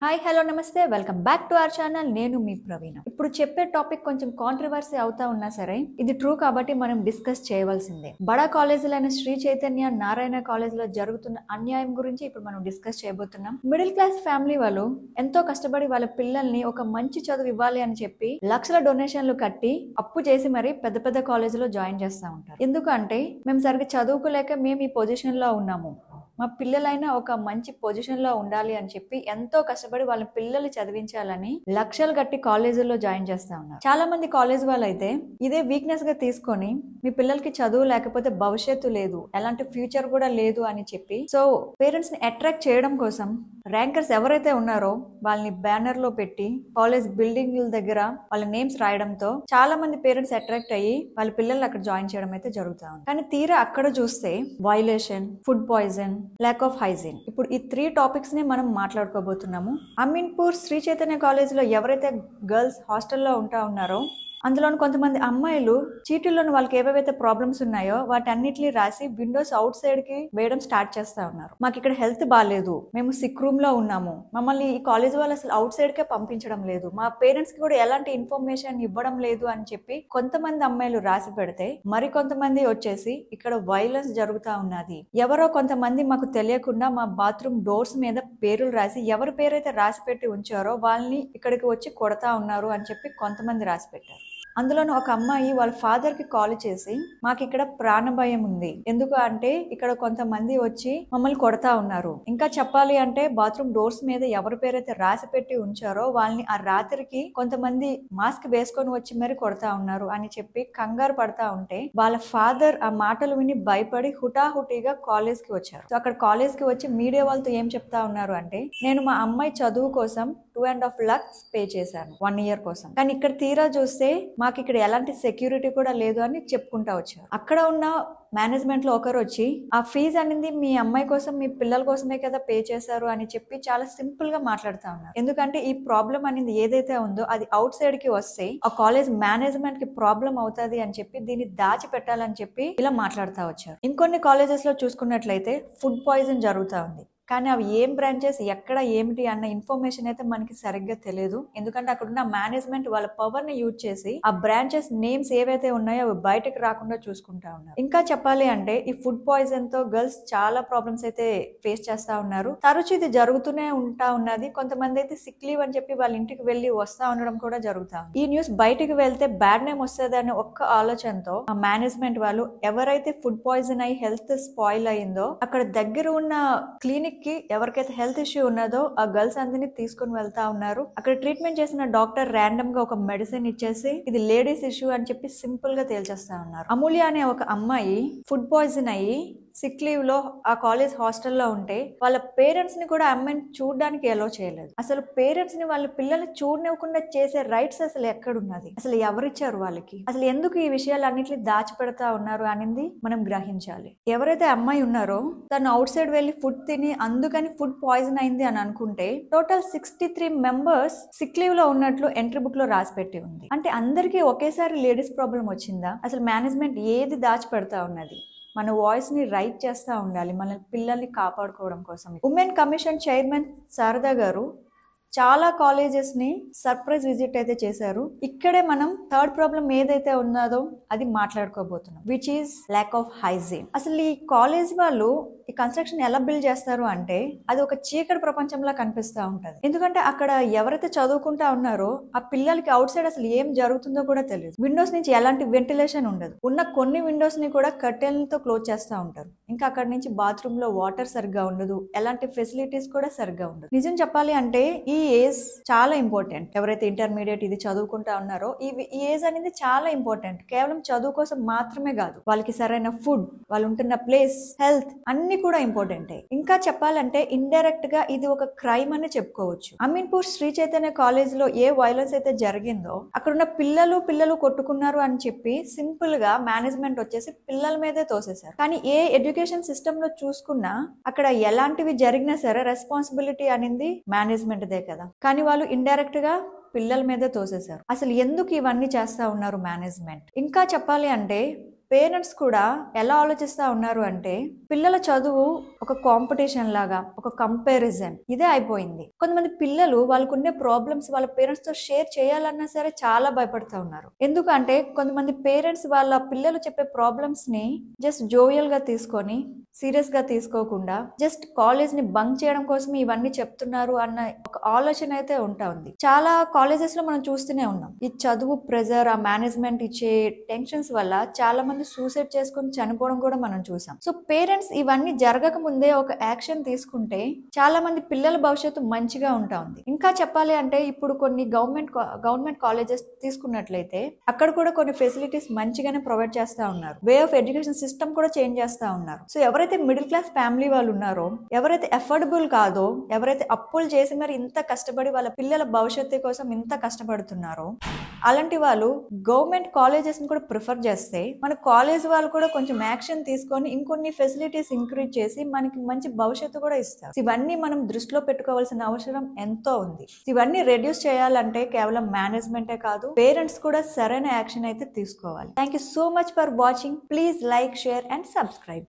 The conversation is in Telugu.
హాయ్ హలో నమస్తే welcome back to our channel. నేను మీ ప్రవీణ. ఇప్పుడు చెప్పే టాపిక్ కొంచెం కాంట్రవర్సీ అవుతా ఉన్నా సరే ఇది ట్రూ కాబట్టి మనం డిస్కస్ చేయవలసిందే. బడా కాలేజీలైన శ్రీ చైతన్య నారాయణ కాలేజీలో జరుగుతున్న అన్యాయం గురించి ఇప్పుడు మనం డిస్కస్ చేయబోతున్నాం. మిడిల్ క్లాస్ ఫ్యామిలీ వాళ్ళు ఎంతో కష్టపడి వాళ్ళ పిల్లల్ని ఒక మంచి చదువు ఇవ్వాలి అని చెప్పి లక్షల డొనేషన్లు కట్టి అప్పు చేసి మరి పెద్ద పెద్ద కాలేజీలో జాయిన్ చేస్తూ ఉంటారు. ఎందుకంటే మేము సరిగ్గా చదువుకోలేక మేము ఈ పొజిషన్ లో ఉన్నాము, మా పిల్లలైనా ఒక మంచి పొజిషన్ లో ఉండాలి అని చెప్పి ఎంతో కష్టపడి వాళ్ళ పిల్లలు చదివించాలని లక్షలు కట్టి కాలేజీల్లో జాయిన్ చేస్తా ఉన్నారు. చాలా మంది కాలేజ్ వాళ్ళు అయితే ఇదే వీక్నెస్ గా తీసుకొని మీ పిల్లలకి చదువు లేకపోతే భవిష్యత్తు లేదు, ఎలాంటి ఫ్యూచర్ కూడా లేదు అని చెప్పి సో పేరెంట్స్ ని అట్రాక్ట్ చేయడం కోసం ర్యాంకర్స్ ఎవరైతే ఉన్నారో వాళ్ళని బ్యానర్ లో పెట్టి కాలేజ్ బిల్డింగ్ దగ్గర వాళ్ళ నేమ్స్ రాయడంతో చాలా మంది పేరెంట్స్ అట్రాక్ట్ అయ్యి వాళ్ళ పిల్లల్ని అక్కడ జాయిన్ చేయడం అయితే జరుగుతా ఉంది. కానీ తీరా అక్కడ చూస్తే violation, food poison, lakh of hygiene, ఇప్పుడు ఈ 3 టాపిక్స్ ని మనం మాట్లాడుకోబోతున్నాము. అమీన్పూర్ శ్రీ చైతన్య కాలేజ్ లో ఎవరైతే గర్ల్స్ హాస్టల్లో ఉంటా ఉన్నారో అందులోని కొంతమంది అమ్మాయిలు చీటీల్లోని వాళ్ళకి ఏవేవైతే ప్రాబ్లమ్స్ ఉన్నాయో వాటన్నిటిని రాసి విండోస్ అవుట్ సైడ్ కి వేయడం స్టార్ట్ చేస్తా ఉన్నారు. మాకు ఇక్కడ హెల్త్ బాగాలేదు, మేము సిక్ రూమ్ లో ఉన్నాము, మమ్మల్ని ఈ కాలేజ్ వాళ్ళు అసలు అవుట్ సైడ్ కే పంపించడం లేదు, మా పేరెంట్స్ కి కూడా ఎలాంటి ఇన్ఫర్మేషన్ ఇవ్వడం లేదు అని చెప్పి కొంతమంది అమ్మాయిలు రాసి పెడితే మరి కొంతమంది వచ్చేసి ఇక్కడ వైలెన్స్ జరుగుతా ఉన్నది, ఎవరో కొంతమంది మాకు తెలియకుండా మా బాత్రూమ్ డోర్స్ మీద పేర్లు రాసి ఎవరి పేరైతే రాసి పెట్టి ఉంచారో వాళ్ళని ఇక్కడికి వచ్చి కొడతా ఉన్నారు అని చెప్పి కొంతమంది రాసి పెట్టారు. అందులోనూ ఒక అమ్మాయి వాళ్ళ ఫాదర్ కి కాల్ చేసి మాకు ఇక్కడ ప్రాణభయం ఉంది, ఎందుకు అంటే ఇక్కడ కొంతమంది వచ్చి మమ్మల్ని కొడతా ఉన్నారు, ఇంకా చెప్పాలి అంటే బాత్రూమ్ డోర్స్ మీద ఎవరి పేరైతే రాసి పెట్టి ఉంచారో వాళ్ళని ఆ రాత్రికి కొంతమంది మాస్క్ వేసుకొని వచ్చి మరి కొడతా ఉన్నారు అని చెప్పి కంగారు పడతా ఉంటే వాళ్ళ ఫాదర్ ఆ మాటలు విని భయపడి హుటాహుటిగా కాలేజ్ కి వచ్చారు. సో అక్కడ కాలేజ్ కి వచ్చి మీడియా వాళ్ళతో ఏం చెప్తా ఉన్నారు అంటే నేను మా అమ్మాయి చదువు కోసం 2.5 lakhs పే చేశాను 1 year కోసం, కానీ ఇక్కడ తీరా చూస్తే మాకు ఇక్కడ ఎలాంటి సెక్యూరిటీ కూడా లేదు అని చెప్పుకుంటా వచ్చారు. అక్కడ ఉన్న మేనేజ్మెంట్ లో ఒకరు వచ్చి ఆ ఫీజు అనేది మీ అమ్మాయి కోసం మీ పిల్లల కోసమే కదా పే చేశారు అని చెప్పి చాలా సింపుల్ గా మాట్లాడుతా ఉన్నారు. ఎందుకంటే ఈ ప్రాబ్లం అనేది ఏదైతే ఉందో అది అవుట్ సైడ్ కి వస్తే ఆ కాలేజ్ మేనేజ్మెంట్ కి ప్రాబ్లం అవుతుంది అని చెప్పి దీన్ని దాచి పెట్టాలని చెప్పి ఇలా మాట్లాడుతా వచ్చారు. ఇంకొన్ని కాలేజెస్ లో చూసుకున్నట్లయితే ఫుడ్ పాయిజన్ జరుగుతా ఉంది, కానీ అవి ఏం బ్రాంచెస్ ఎక్కడ ఏమిటి అన్న ఇన్ఫర్మేషన్ అయితే మనకి సరిగ్గా తెలియదు. ఎందుకంటే అక్కడ ఉన్న మేనేజ్మెంట్ వాళ్ళ పవర్ ని యూజ్ చేసి ఆ బ్రాంచెస్ నేమ్స్ ఏవైతే ఉన్నాయో అవి బయటకు రాకుండా చూసుకుంటా ఉన్నారు. ఇంకా చెప్పాలి అంటే ఈ ఫుడ్ పాయిజన్ తో గర్ల్స్ చాలా ప్రాబ్లమ్స్ అయితే ఫేస్ చేస్తా ఉన్నారు. తరచు ఇది జరుగుతూనే ఉంటా ఉన్నది. కొంతమంది అయితే సిక్ లీవ్ అని చెప్పి వాళ్ళ ఇంటికి వెళ్లి వస్తా ఉండడం కూడా జరుగుతా ఉంది. ఈ న్యూస్ బయటకు వెళ్తే బ్యాడ్ నేమ్ వస్తుంది అనే ఒక్క ఆలోచనతో ఆ మేనేజ్మెంట్ వాళ్ళు ఎవరైతే ఫుడ్ పాయిజన్ అయ్యి హెల్త్ స్పాయిల్ అయిందో అక్కడ దగ్గర ఉన్న క్లినిక్ కి ఎవరికైతే హెల్త్ ఇష్యూ ఉన్నదో ఆ గర్ల్స్ అందరినీ తీసుకుని వెళ్తా ఉన్నారు. అక్కడ ట్రీట్మెంట్ చేసిన డాక్టర్ ర్యాండమ్ గా ఒక మెడిసిన్ ఇచ్చేసి ఇది లేడీస్ ఇష్యూ అని చెప్పి సింపుల్ గా తేల్చేస్తా ఉన్నారు. అమూల్య అనే ఒక అమ్మాయి ఫుడ్ పాయిజన్ అయ్యి సిక్ లీవ్ లో ఆ కాలేజ్ హాస్టల్లో ఉంటే వాళ్ళ పేరెంట్స్ ని కూడా అమ్మాయిని చూడడానికి ఎలో చేయలేదు. అసలు పేరెంట్స్ ని వాళ్ళ పిల్లల్ని చూడనివ్వకుండా చేసే రైట్స్ అసలు ఎక్కడున్నది, అసలు ఎవరిచ్చారు వాళ్ళకి, అసలు ఎందుకు ఈ విషయాలన్నింటినీ దాచిపెడతా ఉన్నారు అనేది మనం గ్రహించాలి. ఎవరైతే అమ్మాయి ఉన్నారో తను అవుట్ సైడ్ వెళ్లి ఫుడ్ తిని అందుకని ఫుడ్ పాయిజన్ అయింది అని అనుకుంటే టోటల్ 63 members సిక్ లీవ్ లో ఉన్నట్లు ఎంట్రీ బుక్ లో రాసి పెట్టి ఉంది. అంటే అందరికీ ఒకేసారి లేడీస్ ప్రాబ్లం వచ్చిందా? అసలు మేనేజ్మెంట్ ఏది దాచిపెడతా ఉన్నది? మన వాయిస్ ని రైట్ చేస్తా ఉండాలి మన పిల్లల్ని కాపాడుకోవడం కోసం. ఉమెన్ కమిషన్ చైర్మన్ శారదా గారు చాలా కాలేజెస్ ని సర్ప్రైజ్ విజిట్ అయితే చేశారు. ఇక్కడే మనం థర్డ్ ప్రాబ్లం ఏదైతే ఉన్నదో అది మాట్లాడుకోబోతున్నాం, which is lack of hygiene. అసలు ఈ కాలేజ్ వాళ్ళు ఈ కన్స్ట్రక్షన్ ఎలా బిల్డ్ చేస్తారు అంటే అది ఒక చీకటి ప్రపంచంలా కనిపిస్తా ఉంటది. ఎందుకంటే అక్కడ ఎవరైతే చదువుకుంటా ఉన్నారో ఆ పిల్లలకి అవుట్ సైడ్ అసలు ఏం జరుగుతుందో కూడా తెలియదు. విండోస్ నుంచి ఎలాంటి వెంటిలేషన్ ఉండదు, ఉన్న కొన్ని విండోస్ ని కూడా కర్టెన్లతో క్లోజ్ చేస్తా ఉంటారు. ఇంకా అక్కడ నుంచి బాత్రూమ్ లో వాటర్ సరిగ్గా ఉండదు, ఎలాంటి ఫెసిలిటీస్ కూడా సరిగ్గా ఉండదు. నిజం చెప్పాలి అంటే ఈ ఏజ్ చాలా ఇంపార్టెంట్. ఎవరైతే ఇంటర్మీడియట్ ఇది చదువుకుంటా ఉన్నారో ఈ ఏజ్ అనేది చాలా ఇంపార్టెంట్. కేవలం చదువు కోసం మాత్రమే కాదు, వాళ్ళకి సరైన ఫుడ్, వాళ్ళు ఉంటున్న ప్లేస్, హెల్త్ అన్ని కూడా ఇంపార్టెంటే. ఇంకా చెప్పాలంటే ఇండైరెక్ట్ గా ఇది ఒక క్రైమ్ అని చెప్పుకోవచ్చు. అమీన్పూర్ శ్రీ చైతన్య కాలేజ్ లో ఏ వైలెన్స్ అయితే జరిగిందో అక్కడున్న పిల్లలు కొట్టుకున్నారు అని చెప్పి సింపుల్ గా మేనేజ్మెంట్ వచ్చేసి పిల్లల మీదే తోసేశారు. కానీ ఏ ఎడ్యుకేషన్ సిస్టమ్ లో చూసుకున్నా అక్కడ ఎలాంటివి జరిగినా సరే రెస్పాన్సిబిలిటీ అనేది మేనేజ్మెంట్ దే కదా, కానీ వాళ్ళు ఇండైరెక్ట్ గా పిల్లల మీదే తోసేశారు. అసలు ఎందుకు ఇవన్నీ చేస్తా ఉన్నారు మేనేజ్మెంట్? ఇంకా చెప్పాలి అంటే పేరెంట్స్ కూడా ఎలా ఆలోచిస్తా ఉన్నారు అంటే పిల్లల చదువు ఒక కాంపిటీషన్ లాగా, ఒక కంపారిజన్ ఇదే అయిపోయింది. కొంతమంది పిల్లలు వాళ్ళకుండే ప్రాబ్లమ్స్ వాళ్ళ పేరెంట్స్ తో షేర్ చేయాలన్నా సరే చాలా భయపడుతూ ఉన్నారు. ఎందుకంటే కొంతమంది పేరెంట్స్ వాళ్ళ పిల్లలు చెప్పే ప్రాబ్లమ్స్ ని జస్ట్ జోవియల్ గా తీసుకొని సీరియస్ గా తీసుకోకుండా జస్ట్ కాలేజ్ ని బంక్ చేయడం కోసం ఇవన్నీ చెప్తున్నారు అన్న ఒక ఆలోచన అయితే ఉంటా ఉంది. చాలా కాలేజెస్ లో మనం చూస్తూనే ఉన్నాం. ఈ చదువు ప్రెజర్, ఆ మేనేజ్మెంట్ ఇచ్చే టెన్షన్స్ వల్ల చాలా మంది సూసైడ్ చేసుకుని చనిపోవడం కూడా మనం చూసాం. సో పేరెంట్స్ ఇవన్నీ జరగక ముందే ఒక యాక్షన్ తీసుకుంటే చాలా మంది పిల్లల భవిష్యత్తు మంచిగా ఉంటా ఉంది. ఇంకా చెప్పాలి అంటే ఇప్పుడు కొన్ని గవర్నమెంట్ కాలేజెస్ తీసుకున్నట్లయితే అక్కడ కూడా కొన్ని ఫెసిలిటీస్ మంచిగానే ప్రొవైడ్ చేస్తా ఉన్నారు. వే ఆఫ్ ఎడ్యుకేషన్ సిస్టమ్ కూడా చేంజ్ చేస్తా ఉన్నారు. సో ఎవరైతే మిడిల్ క్లాస్ ఫ్యామిలీ వాళ్ళు ఉన్నారో, ఎవరైతే అఫోర్డబుల్ కాదో, ఎవరైతే అప్పులు చేసి మరి ఇంత కష్టపడి వాళ్ళ పిల్లల భవిష్యత్తు కోసం ఇంత కష్టపడుతున్నారో అలాంటి వాళ్ళు గవర్నమెంట్ కాలేజెస్ ని కూడా ప్రిఫర్ చేస్తే మన కాలేజ్ వాళ్ళు కూడా కొంచెం యాక్షన్ తీసుకొని ఇంకొన్ని ఫెసిలిటీస్ ఇంక్రీజ్ చేసి మనకి మంచి భవిష్యత్తు కూడా ఇస్తారు. ఇవన్నీ మనం దృష్టిలో పెట్టుకోవాల్సిన అవసరం ఎంతో ఉంది. ఇవన్నీ రెడ్యూస్ చేయాలంటే కేవలం మేనేజ్మెంటే కాదు, పేరెంట్స్ కూడా సరైన యాక్షన్ అయితే తీసుకోవాలి. Thank you so much for watching. Please like, share and subscribe.